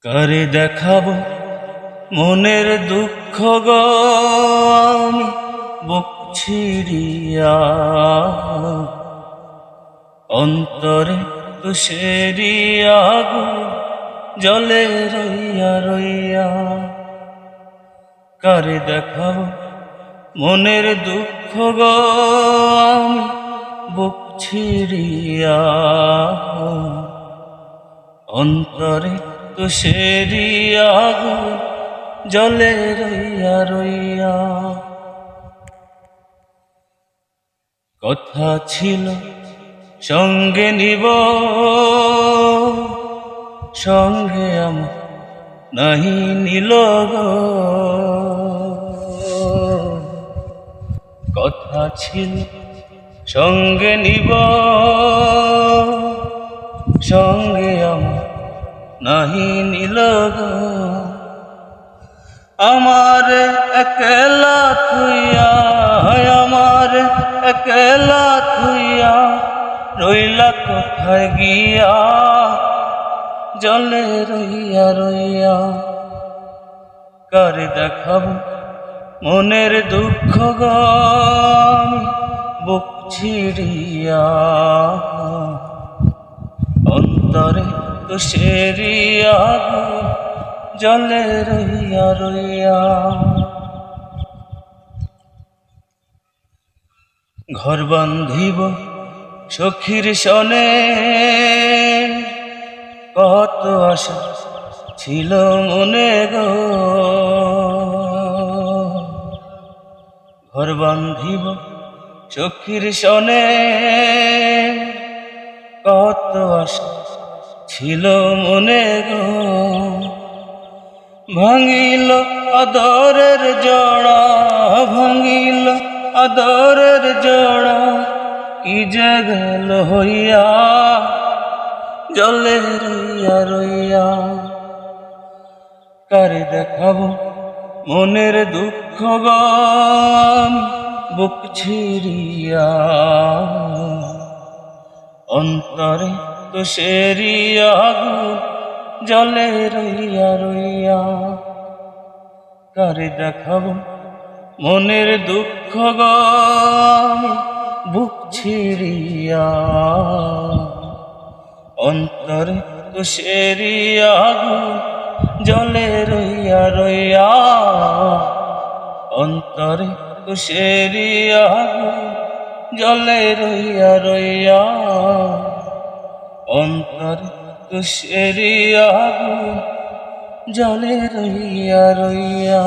কারে দেখাবো মনের দুঃখ গো আমি বুক ছিড়িয়া, অন্তরে তুষেরি আগুন জলে রইয়া রইয়া। কারে দেখাবো মনের দুঃখ গো আমি বুক ছিড়িয়া, অন্তরে তুষেরি আগুন জলে রইয়া রইয়া। কথা ছিল সঙ্গে নিব, সঙ্গে আমার নাহি নিল গো। কথা ছিল সঙ্গে নিব, সঙ্গে আমার নাহি নিল গো। আমার একলা থুইয়া, আমার একলা থুইয়া রইলা কোথায় গিয়া, জলে রইয়া রইয়া। কারে দেখাবো মনের দুঃখ গো আমি বুক ছিড়িয়া, অন্তরে তুষেরি আগুন জলে রইয়া রইয়া। ঘর বান্ধিব সখীর সনে, কত আশা ছিল মনে গো। ঘর বান্ধিব সখীর সনে, কত আশা ছিল মনে গো। ভাঙিল আদরের জোড়া, ভাঙিল আদরের জোড়া, কি যে গেল হইয়া, জলে রইয়া রইয়া। কারে দেখাবো মনের দুঃখ গো আমি বুক ছিড়িয়া, অন্তরে তুষেরি আগুন জলে রইয়া রইয়া। কারে দেখাবো মনের দুঃখ গো আমি বুক ছিড়িয়া, অন্তরে তুষেরি আগুন জলে রইয়া রইয়া। অন্তরে তুষেরি আগুন জলে রইয়া রইয়া, অন্তরে তুষেরি আগুন জলে রইয়া রইয়া।